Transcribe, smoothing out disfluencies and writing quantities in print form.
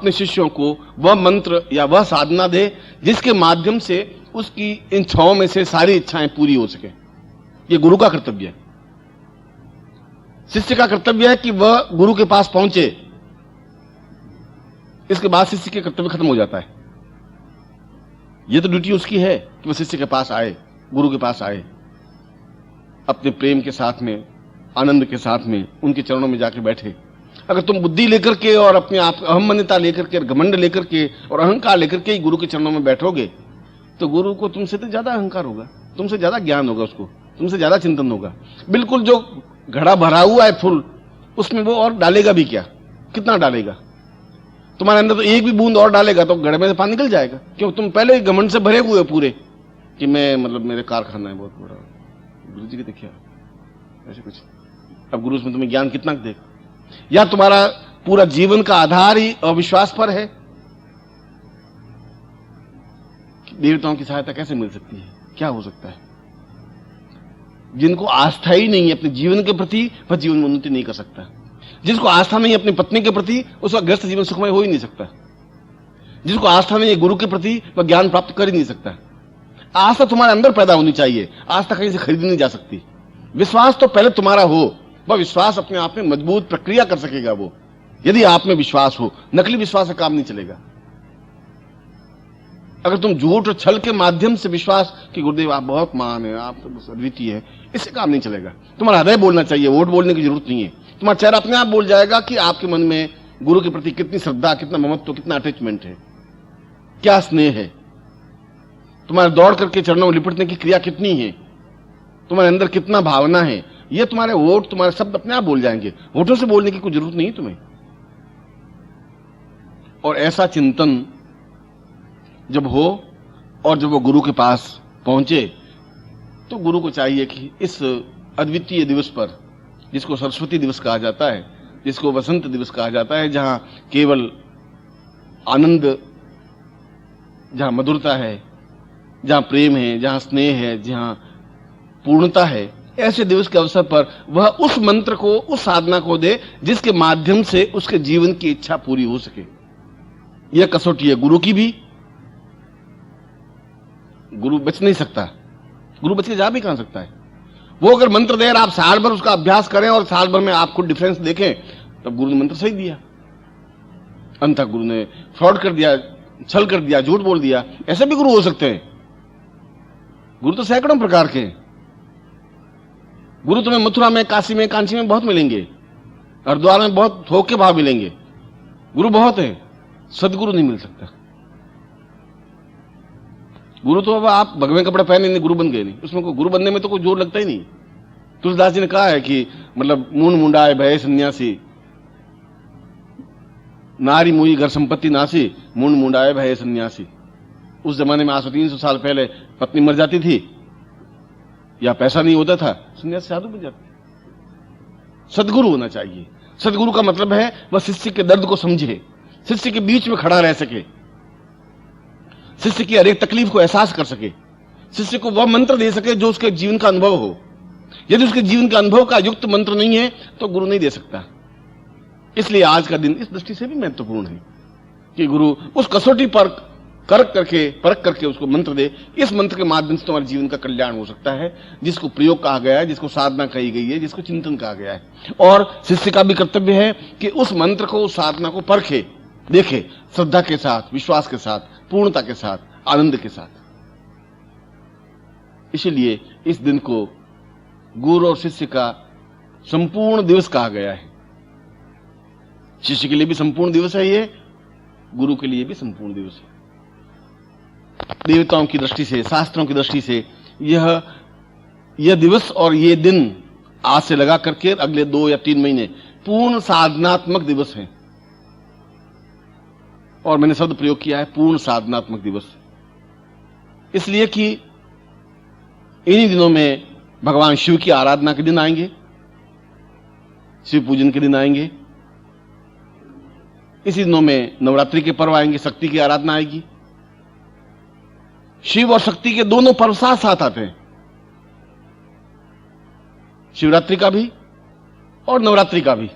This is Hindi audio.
अपने शिष्यों को वह मंत्र या वह साधना दे जिसके माध्यम से उसकी इन 6 में से सारी इच्छाएं पूरी हो सके। यह गुरु का कर्तव्य है। शिष्य का कर्तव्य है कि वह गुरु के पास पहुंचे। इसके बाद शिष्य के कर्तव्य खत्म हो जाता है। यह तो ड्यूटी उसकी है कि वह शिष्य के पास आए, गुरु के पास आए, अपने प्रेम के साथ में, आनंद के साथ में उनके चरणों में जाके बैठे। अगर तुम बुद्धि लेकर के और अपने आप अहमन्यता लेकर के, घमंड लेकर के और अहंकार लेकर के ही गुरु के चरणों में बैठोगे तो गुरु को तुमसे तो ज्यादा अहंकार होगा, तुमसे ज्यादा ज्ञान होगा, उसको तुमसे ज्यादा चिंतन होगा। बिल्कुल जो घड़ा भरा हुआ है फुल, उसमें वो और डालेगा भी क्या? कितना डालेगा? तुम्हारे अंदर तो एक भी बूंद और डालेगा तो घड़े में से पानी निकल जाएगा। क्यों? तुम पहले ही घमंड से भरे हुए पूरे कि मैं मतलब मेरे कारखाना है बहुत बड़ा। गुरु जी के देखिए ऐसे कुछ। अब गुरु उसमें तुम्हें ज्ञान कितना देगा? या तुम्हारा पूरा जीवन का आधार ही अविश्वास पर है? देवताओं की सहायता कैसे मिल सकती है? क्या हो सकता है? जिनको आस्था ही नहीं है अपने जीवन के प्रति, वह जीवन में उन्नति नहीं कर सकता। जिसको आस्था नहीं है अपनी पत्नी के प्रति, उसका गृहस्थ जीवन सुखमय हो ही नहीं सकता। जिसको आस्था नहीं है गुरु के प्रति, वह ज्ञान प्राप्त कर ही नहीं सकता। आस्था तुम्हारे अंदर पैदा होनी चाहिए। आस्था कहीं से खरीदी नहीं जा सकती। विश्वास तो पहले तुम्हारा हो। वह विश्वास अपने आप में मजबूत प्रक्रिया कर सकेगा वो, यदि आप में विश्वास हो। नकली विश्वास से काम नहीं चलेगा। अगर तुम झूठ और छल के माध्यम से विश्वास कि गुरुदेव आप बहुत महान है, आप तो अद्वितीय है, इससे काम नहीं चलेगा। तुम्हारा हृदय बोलना चाहिए, वोट बोलने की जरूरत नहीं है। तुम्हारा चेहरा अपने आप बोल जाएगा कि आपके मन में गुरु के प्रति कितनी श्रद्धा, कितना ममत्व, कितना अटैचमेंट है, क्या स्नेह है। तुम्हारे दौड़ करके चरणों में लिपटने की क्रिया कितनी है, तुम्हारे अंदर कितना भावना है। ये तुम्हारे वोट, तुम्हारे शब्द अपने आप बोल जाएंगे। होठों से बोलने की कोई जरूरत नहीं है तुम्हें। और ऐसा चिंतन जब हो और जब वो गुरु के पास पहुंचे तो गुरु को चाहिए कि इस अद्वितीय दिवस पर, जिसको सरस्वती दिवस कहा जाता है, जिसको वसंत दिवस कहा जाता है, जहां केवल आनंद, जहां मधुरता है, जहां प्रेम है, जहां स्नेह है, जहां पूर्णता है, ऐसे दिवस के अवसर पर वह उस मंत्र को, उस साधना को दे जिसके माध्यम से उसके जीवन की इच्छा पूरी हो सके। यह कसौटी है गुरु की भी। गुरु बच नहीं सकता। गुरु बच के जा भी कहां सकता है? वो अगर मंत्र दे और आप साल भर उसका अभ्यास करें और साल भर में आप खुद डिफरेंस देखें, तब गुरु ने मंत्र सही दिया। अंततः गुरु ने फ्रॉड कर दिया, छल कर दिया, झूठ बोल दिया। ऐसे भी गुरु हो सकते हैं। गुरु तो सैकड़ों प्रकार के। गुरु तुम्हें मथुरा में, काशी में, कांची में बहुत मिलेंगे। हरिद्वार में बहुत थोक के भाव मिलेंगे। गुरु बहुत है, सदगुरु नहीं मिल सकता। गुरु तो अब आप भगवे कपड़े पहने नहीं, गुरु बन गए नहीं। उसमें कोई गुरु बनने में तो कोई जोर लगता ही नहीं। तुलसीदास जी ने कहा है कि मतलब मूंड मुंडाए भय सन्यासी, नारी मुई घर संपत्ति नासी, मूंड मुंडाए भय सन्यासी। उस जमाने में आज से 300 साल पहले पत्नी मर जाती थी या पैसा नहीं होता था, सन्यासी साधु बन जाते। सदगुरु होना चाहिए। सदगुरु का मतलब है वह शिष्य के दर्द को समझे, शिष्य के बीच में खड़ा रह सके, शिष्य की हर एक तकलीफ को एहसास कर सके, शिष्य को वह मंत्र दे सके जो उसके जीवन का अनुभव हो। यदि उसके जीवन का अनुभव का युक्त मंत्र नहीं है तो गुरु नहीं दे सकता। इसलिए आज का दिन इस दृष्टि से भी महत्वपूर्ण है कि गुरु उस कसौटी पर परख करके उसको मंत्र दे। इस मंत्र के माध्यम से तुम्हारे जीवन का कल्याण हो सकता है, जिसको प्रयोग कहा गया है, जिसको साधना कही गई है, जिसको चिंतन कहा गया है। और शिष्य का भी कर्तव्य है कि उस मंत्र को, उस साधना को परखे, देखे, श्रद्धा के साथ, विश्वास के साथ, पूर्णता के साथ, आनंद के साथ। इसलिए इस दिन को गुरु और शिष्य का संपूर्ण दिवस कहा गया है। शिष्य के लिए भी संपूर्ण दिवस है ये, गुरु के लिए भी संपूर्ण दिवस है। देवताओं की दृष्टि से, शास्त्रों की दृष्टि से यह दिवस और ये दिन आज से लगा करके अगले 2 या 3 महीने पूर्ण साधनात्मक दिवस है। और मैंने शब्द प्रयोग किया है पूर्ण साधनात्मक दिवस, इसलिए कि इन्हीं दिनों में भगवान शिव की आराधना के दिन आएंगे, शिव पूजन के दिन आएंगे। इसी दिनों में नवरात्रि के पर्व आएंगे, शक्ति की आराधना आएगी। शिव और शक्ति के दोनों पर्व साथ साथ आते हैं, शिवरात्रि का भी और नवरात्रि का भी।